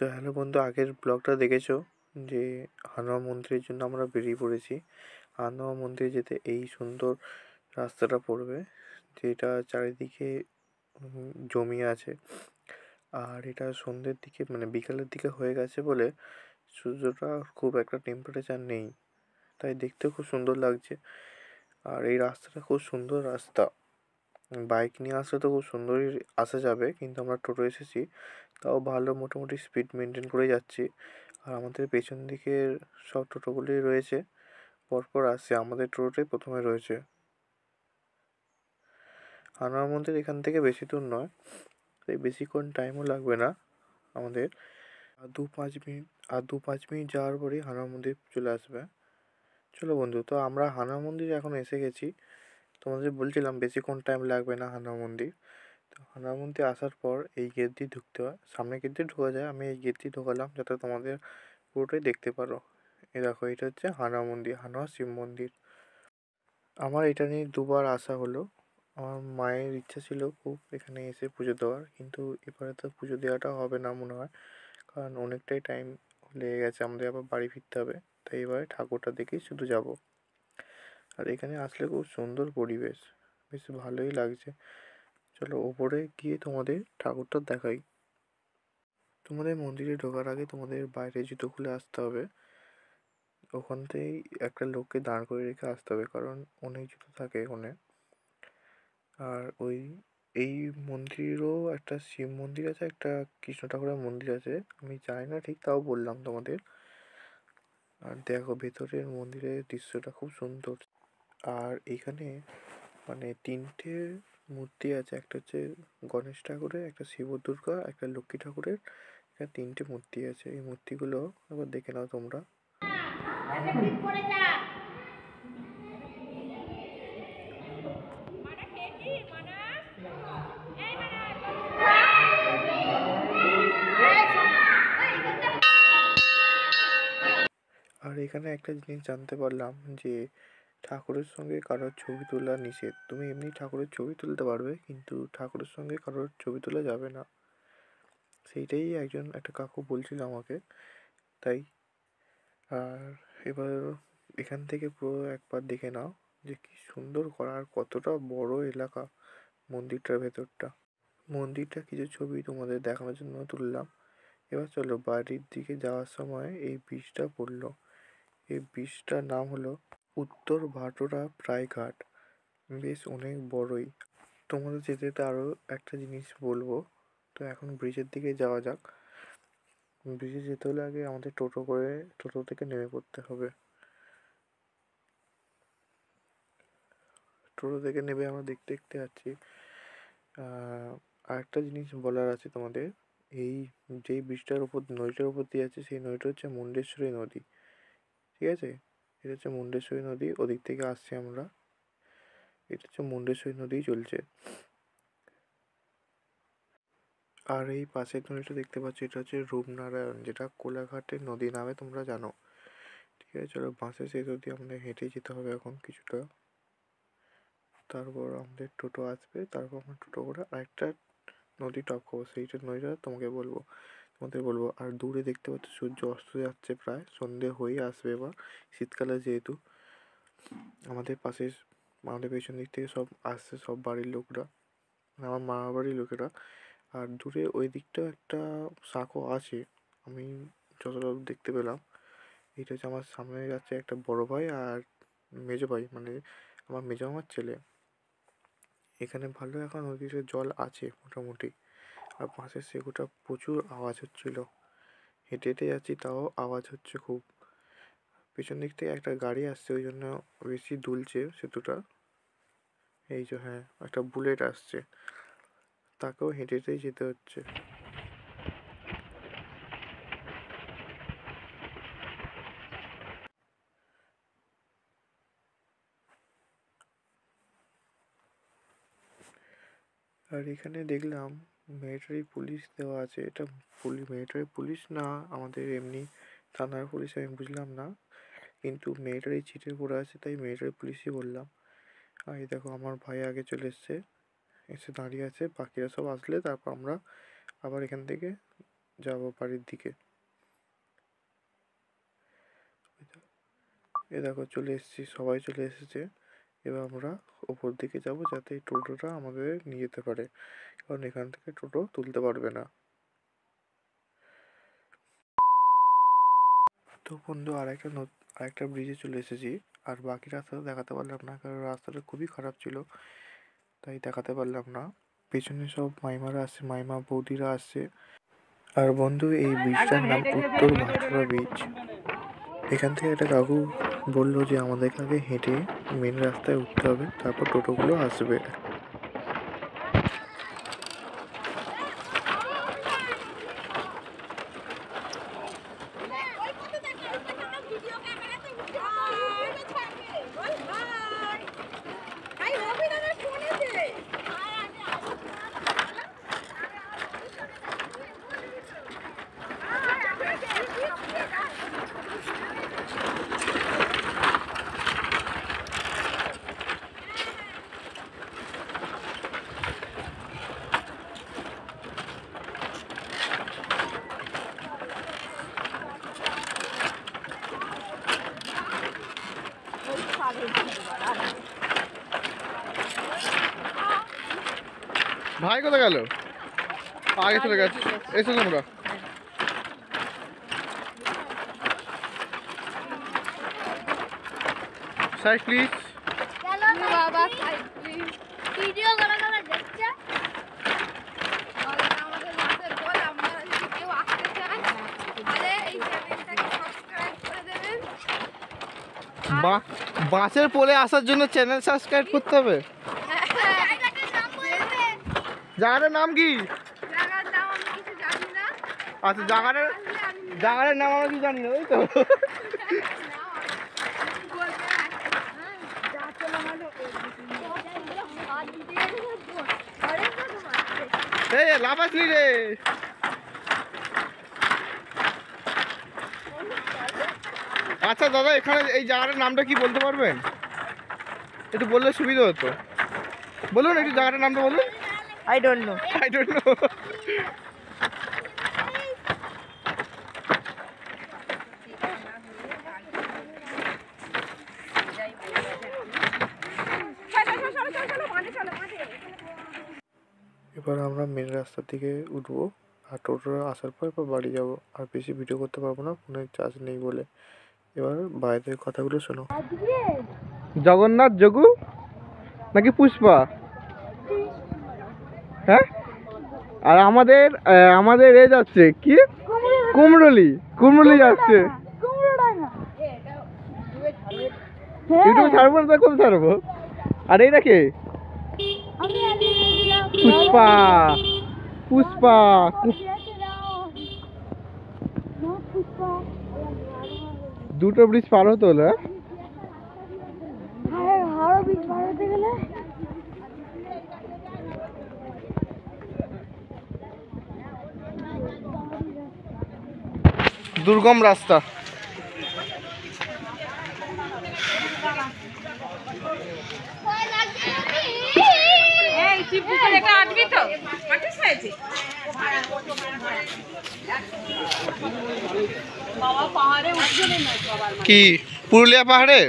তো হ্যালো বন্ধু, আগের ব্লগটা দেখেছো যে হানুমান মন্দিরের জন্য আমরা বেরিয়ে পড়েছি। হানুমান মন্দিরে যেতে এই সুন্দর রাস্তাটা পড়বে, যেটা চারিদিকে জমি আছে। আর এটা সন্ধ্যের দিকে মানে বিকালের দিকে হয়ে গেছে বলে সূর্যটা খুব একটা টেম্পারেচার নেই, তাই দেখতে খুব সুন্দর লাগছে। আর এই রাস্তাটা খুব সুন্দর রাস্তা, বাইক নিয়ে আসলে তো খুব সুন্দরই আসা যাবে, কিন্তু আমরা টোটো এসেছি, তাও ভালো মোটামুটি স্পিড মেনটেন করে যাচ্ছি। আর আমাদের পেছন দিকের সব টোটোগুলোই রয়েছে, পরপর আসছে, আমাদের টোটোটাই প্রথমে রয়েছে। হানুমান মন্দির এখান থেকে বেশি দূর নয়, তাই বেশিক্ষণ টাইমও লাগবে না আমাদের। আর দু পাঁচ মিনিট যাওয়ার পরেই হানুমান মন্দির চলে আসবে। চলো বন্ধু, তো আমরা হানুমান মন্দির এখন এসে গেছি। তোমাদের বলছিলাম বেশিক্ষণ টাইম লাগবে না হানুমান মন্দির। তো হানুমান মন্দির আসার পর এই গেট দিয়ে ঢুকতে হয়, সামনে গেট দিয়ে ঢোকা যায়, আমি এই গেট দিয়ে ঢোকালাম যাতে তোমাদের পুরোটাই দেখতে পারো। এই দেখো, এটা হচ্ছে হানুমান মন্দির, হানুমান শিব মন্দির। আমার এটা নিয়ে দুবার আসা হলো। আমার মায়ের ইচ্ছা ছিল খুব এখানে এসে পুজো দেওয়ার, কিন্তু এবারে তো পুজো দেওয়াটা হবে না মনে হয়, কারণ অনেকটাই টাইম লেগে গেছে, আমাদের আবার বাড়ি ফিরতে হবে। তাই এবারে ঠাকুরটা দেখেই শুধু যাব। আর এখানে আসলে খুব সুন্দর পরিবেশ, বেশ ভালোই লাগছে। চলো ওপরে গিয়ে তোমাদের ঠাকুরটা দেখাই। তোমাদের মন্দিরে ঢোকার আগে তোমাদের বাইরে জুতো খুলে আসতে হবে, ওখানতেই একটা লোককে দাঁড় করে রেখে আসতে হবে, কারণ অনেক জুতো থাকে ওখানে। আর এই মন্দিরেরও একটা শিব মন্দির আছে, একটা কৃষ্ণ ঠাকুরের মন্দির আছে, আমি জানি না ঠিক, তাও বললাম তোমাদের। আর দেখো ভেতরের মন্দিরের দৃশ্যটা খুব সুন্দর। আর এখানে মানে তিনটে মূর্তি আছে, একটা হচ্ছে গণেশ ঠাকুরের, একটা শিব দুর্গা, একটা লক্ষ্মী ঠাকুরের। এখানে তিনটে মূর্তি আছে, এই মূর্তিগুলো একবার দেখে নাও তোমরা। আর এখানে একটা জিনিস জানতে পারলাম যে ঠাকুরের সঙ্গে কারোর ছবি তোলা নিষেধ। তুমি এমনি ঠাকুরের ছবি তুলতে পারবে, কিন্তু ঠাকুরের সঙ্গে কারোর ছবি তোলা যাবে না, সেইটাই একটা কাকু বলছিল আমাকে। তাই আর এবার এখান থেকে পুরো একবার দেখে নাও যে কি সুন্দর করা, আর কতটা বড় এলাকা মন্দিরটার ভেতরটা। মন্দিরটা কিছু ছবি তোমাদের দেখানোর জন্য তুললাম। এবার চলো বাড়ির দিকে যাওয়ার সময় এই ব্রিজটা পড়লো, এই ব্রিজটার নাম হলো উত্তর ভাটোরা প্রায়ঘাট, বেশ অনেক বড়ই। তোমাদের যেতে যেতে আরও একটা জিনিস বলবো। তো এখন ব্রিজের দিকে যাওয়া যাক। ব্রিজে যেতে হলে আগে আমাদের টোটো থেকে নেমে পড়তে হবে। টোটো থেকে নেমে আমরা দেখতে দেখতে যাচ্ছি। আরেকটা জিনিস বলার আছে তোমাদের, এই যেই ব্রিজটার উপর নদীটার উপর দিয়ে আছে, সেই নদীটা হচ্ছে মুন্ডেশ্বরী নদী, ঠিক আছে? এটা হচ্ছে মুন্ডেশ্বরী নদী, ওদিক থেকে আসছি আমরা। এটা হচ্ছে মুন্ডেশ্বরী নদীই চলছে। আর এই পাশের নদীটা দেখতে পাচ্ছ, এটা হচ্ছে রূপনারায়ণ, যেটা কোলাঘাটের নদী নামে তোমরা জানো। ঠিক আছে, চলো বাসে সেই অবধি আমাদের হেঁটে যেতে হবে এখন কিছুটা। তারপর আমাদের টোটো আসবে, তারপর আমরা টোটো করে আরেকটা নদী টপ করবো, সেইটা নদীটা তোমাদের বলবো। আর দূরে দেখতে পাচ্ছ সূর্য অস্ত যাচ্ছে, প্রায় সন্ধে হয়ে আসবে এবার, শীতকালে যেহেতু। আমাদের পাশে আমাদের পেছন দিক থেকে সব আসছে, সব বাড়ির লোকরা, আমার মামা বাড়ির লোকেরা। আর দূরে ওই দিকটাও একটা সাঁকো আছে, আমি যতটা দেখতে পেলাম। এটা হচ্ছে আমার সামনে যাচ্ছে একটা বড় ভাই আর মেজো ভাই, মানে আমার মেজো মামার ছেলে। এখানে ভালো এখন নদীতে জল আছে মোটামুটি। আর বাঁশের সেগুটা প্রচুর আওয়াজ হচ্ছিল, হেঁটে হেঁটে যাচ্ছি তাও আওয়াজ হচ্ছে খুব। পেছন দিক থেকে একটা গাড়ি আসছে, ওই জন্য বেশি দুলছে সেতুটা। এই যে হ্যাঁ, একটা বুলেট আসছে, তাকেও হেঁটে হেঁটেই যেতে হচ্ছে। আর এখানে দেখলাম মিলিটারি পুলিশ দেওয়া আছে, এটা মিলিটারি পুলিশ না আমাদের এমনি থানার পুলিশ আমি বুঝলাম না, কিন্তু মিলিটারি চিঠি পড়ে আছে তাই মিলিটারি পুলিশই বললাম। আর এই দেখো আমার ভাই আগে চলে এসছে, এসে দাঁড়িয়ে আছে, বাকিরা সব আসলে তারপর আমরা আবার এখান থেকে যাবো বাড়ির দিকে। এ দেখো চলে এসেছি, সবাই চলে এসেছে। এবার আমরা ওপর দিকে যাব যাতে এই টোটোটা আমাদের নিয়ে যেতে পারে, কারণ এখান থেকে টোটো তুলতে পারবে না। তো বন্ধু আরেকটা ব্রিজে চলে এসেছি। আর বাকি রাস্তাটা দেখাতে পারলাম না, কারণ রাস্তাটা খুবই খারাপ ছিল, তাই দেখাতে পারলাম না। পেছনে সব মাইমারা আসছে, মাইমা বৌদিরা আসছে। আর বন্ধু এই ব্রিজটার নাম উত্তর ভাটরা ব্রিজ। এখান থেকে একটা কাকু বললো যে আমাদেরকে আগে হেঁটে মেন রাস্তায় উঠতে হবে, তারপর টোটোগুলো আসবে। ভাই কোথায় গেল? আগে চলে গেছে। এসো তোমরা। Side please. বাবা সাইড প্লিজ। ভিডিও করা দেখছে। আমাদের মাঝে বল আমরা যদি কেউ আসতে চায় তাহলে এই চ্যানেলটাকে সাবস্ক্রাইব করে দেবেন। বাসের পোলে আসার জন্য চ্যানেল সাবস্ক্রাইব করতে হবে। জায়গাটার নাম কি? জায়গার নাম আমি কিছু জানি না। আচ্ছা জায়গাটার নাম আমরা কি জানি না, তাই তো? এই লাফাসলি রে। আচ্ছা দাদা, এখানে এই জায়গাটার নামটা কি বলতে পারবেন? একটু বললে সুবিধা হতো। বলুন একটু জায়গাটার নামটা বলুন। I don't know. I don't know. এবার আমরা মেন রাস্তার দিকে উঠবো, আর টোটো আসার পর এবার বাড়ি যাব। আর বেশি ভিডিও করতে পারবো না, ফোনে চার্জ নেই বলে। এবার বাইরের কথাগুলো শোনো। জগন্নাথ যোগু নাকি পুষ্পা? হ্যাঁ, আর আমাদের এ যাচ্ছে কি কুমরুলি যাচ্ছে। ইউটিউব ছাড়বো না, কোথায় ছাড়বো? আর এইটা কে? পুষ্পা দুটো ব্রিজ পার হতে হলো। দুর্গম রাস্তা। কি পুরুলিয়া পাহাড়ে?